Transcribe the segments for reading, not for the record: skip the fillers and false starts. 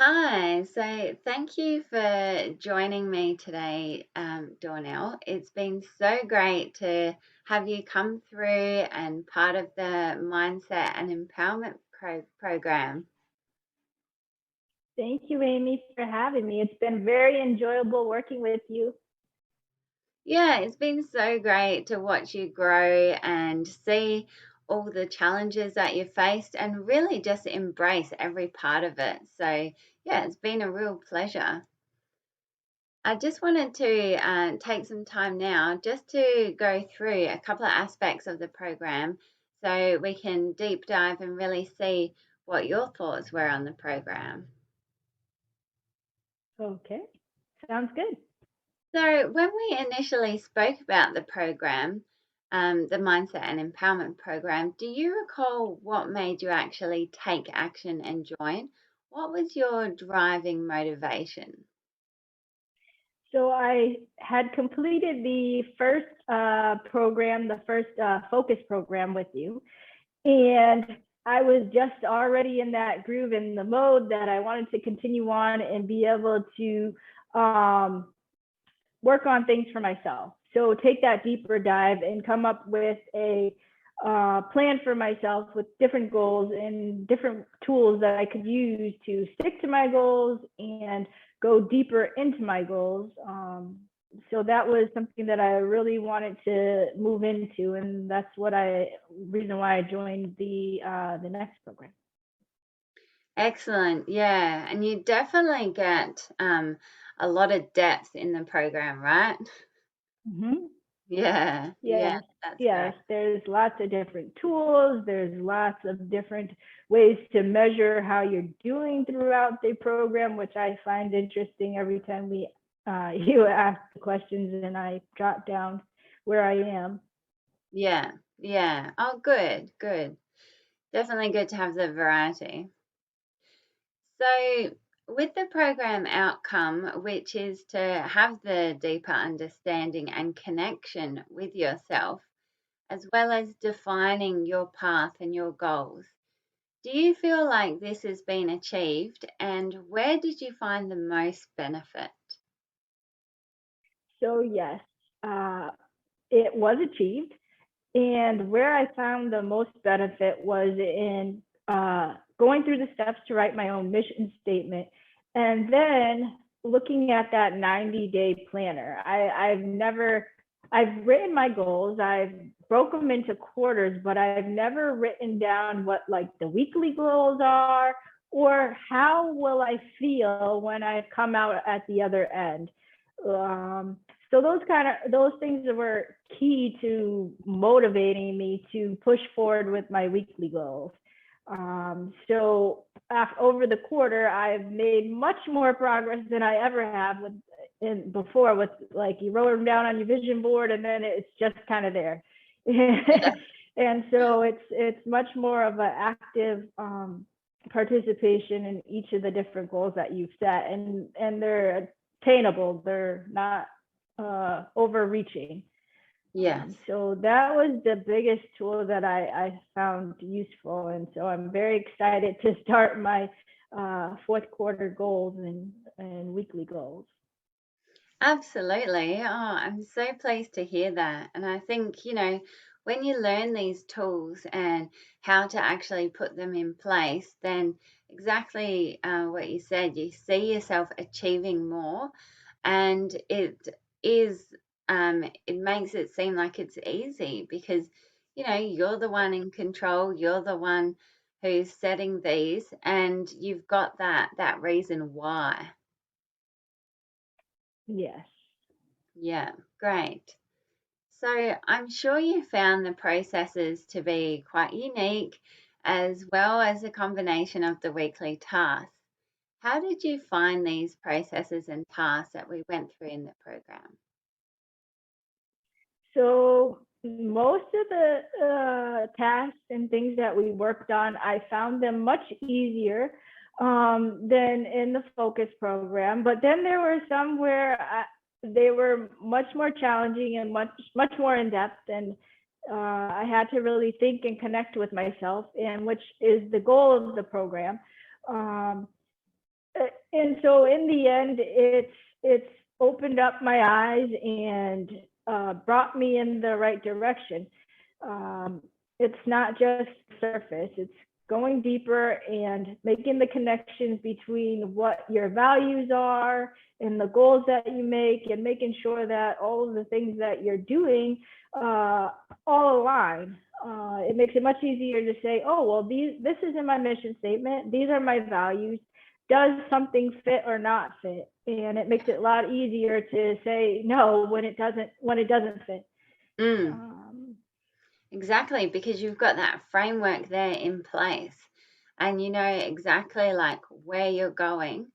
Hi, so thank you for joining me today, Dawnelle. It's been so great to have you come through and part of the Mindset and Empowerment program. Thank you, Amy, for having me. It's been very enjoyable working with you. Yeah, it's been so great to watch you grow and see all the challenges that you faced and really just embrace every part of it. So, yeah, it's been a real pleasure. I just wanted to take some time now just to go through a couple of aspects of the program so we can deep dive and really see what your thoughts were on the program. Okay, sounds good. So, when we initially spoke about the program, the Mindset and Empowerment program, do you recall what made you actually take action and join? What was your driving motivation? So I had completed the first program, the first focus program with you, and I was just already in that groove in the mode that I wanted to continue on and be able to work on things for myself. So take that deeper dive and come up with a plan for myself with different goals and different tools that I could use to stick to my goals and go deeper into my goals. So that was something that I really wanted to move into, and that's what reason why I joined the next program. Excellent. Yeah. And you definitely get a lot of depth in the program, right? Mm-hmm. Yeah. Yeah. Yes, That's great. yes. There's lots of different tools. There's lots of different ways to measure how you're doing throughout the program, which I find interesting every time we you ask the questions and I jot down where I am. Yeah. Yeah. Oh, good. Good. Definitely good to have the variety. So, with the program outcome, which is to have the deeper understanding and connection with yourself, as well as defining your path and your goals, do you feel like this has been achieved, and where did you find the most benefit? So yes, uh, it was achieved. And where I found the most benefit was in going through the steps to write my own mission statement and then looking at that 90-day planner. I've written my goals, I've broke them into quarters, but I've never written down what like the weekly goals are or how will I feel when I come out at the other end. Um, so those things were key to motivating me to push forward with my weekly goals. So over the quarter, I've made much more progress than I ever have before. With like you wrote them down on your vision board, and then it's just kind of there. Yeah. And so it's much more of an active participation in each of the different goals that you've set, and they're attainable. They're not overreaching. Yes. So that was the biggest tool that I found useful. And so I'm very excited to start my fourth quarter goals and weekly goals. Absolutely. Oh, I'm so pleased to hear that. And I think, when you learn these tools and how to actually put them in place, then exactly what you said, you see yourself achieving more. And it makes it seem like it's easy because, you're the one in control, you're the one who's setting these, and you've got that reason why. Yes. Yeah, great. So I'm sure you found the processes to be quite unique as well as a combination of the weekly tasks. How did you find these processes and tasks that we went through in the program? So most of the tasks and things that we worked on, I found them much easier than in the focus program. But then there were some where they were much more challenging and much more in depth, and I had to really think and connect with myself, and which is the goal of the program. Um, And so in the end, it's opened up my eyes and brought me in the right direction. Um, it's not just surface; it's going deeper and making the connections between what your values are and the goals that you make, and making sure that all of the things that you're doing uh, all align. It makes it much easier to say, oh, well, this is in my mission statement. These are my values. Does something fit or not fit? And it makes it a lot easier to say no when it doesn't fit. Mm, Um, exactly, because you've got that framework there in place and you know exactly like where you're going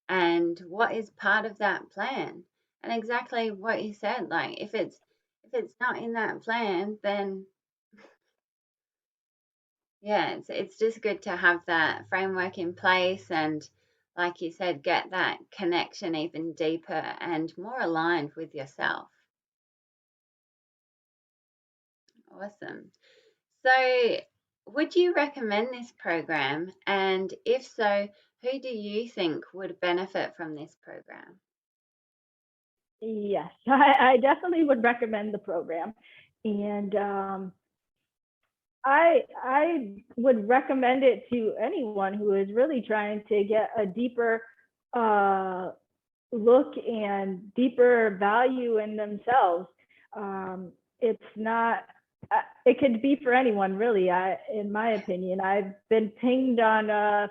and what is part of that plan. And exactly what you said, like if it's not in that plan, then yeah, it's just good to have that framework in place and like you said, get that connection even deeper and more aligned with yourself. Awesome. So, would you recommend this program? And if so, who do you think would benefit from this program? yes, I definitely would recommend the program, and I would recommend it to anyone who is really trying to get a deeper uh, look and deeper value in themselves. Um, it's not. It could be for anyone, really. In my opinion, I've been pinged on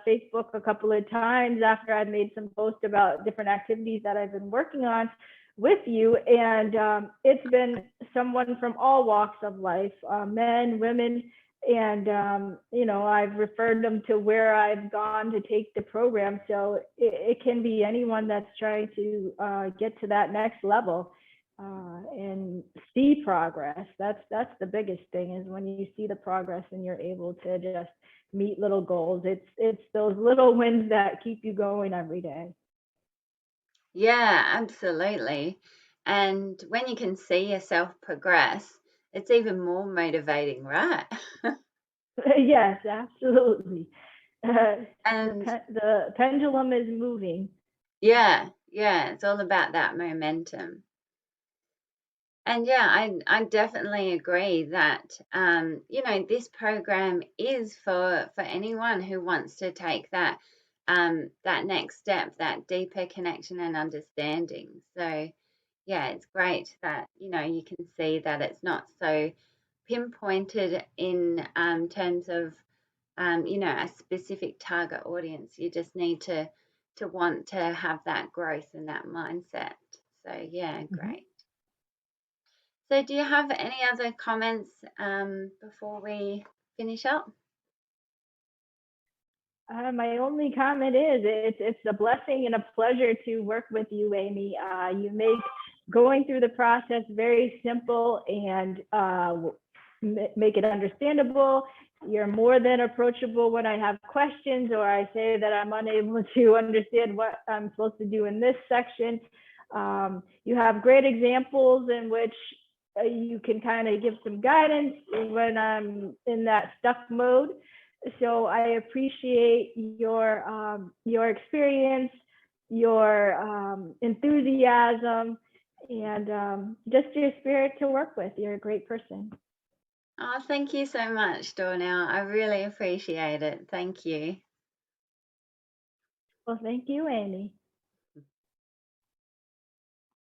Facebook a couple of times after I've made some posts about different activities that I've been working on with you, and it's been someone from all walks of life, men, women, and I've referred them to where I've gone to take the program. So it can be anyone that's trying to get to that next level and see progress. That's the biggest thing, is when you see the progress and you're able to just meet little goals. It's those little wins that keep you going every day. Yeah, absolutely. And when you can see yourself progress, it's even more motivating, right? Yes, absolutely. And The pendulum is moving. yeah, yeah, it's all about that momentum. And yeah, I definitely agree that this program is for anyone who wants to take that next step, that deeper connection and understanding. So yeah, it's great that you can see that it's not so pinpointed in terms of a specific target audience. You just need to want to have that growth and that mindset. So yeah, Mhm. great. So, do you have any other comments before we finish up? My only comment is it's a blessing and a pleasure to work with you, Amy. You make going through the process very simple and make it understandable. You're more than approachable when I have questions or I say that I'm unable to understand what I'm supposed to do in this section. You have great examples in which you can kind of give some guidance when I'm in that stuck mode. So I appreciate your experience, your enthusiasm, and just your spirit to work with. You're a great person. Oh, thank you so much, Dawnelle. I really appreciate it. Thank you. Well, thank you, Amy.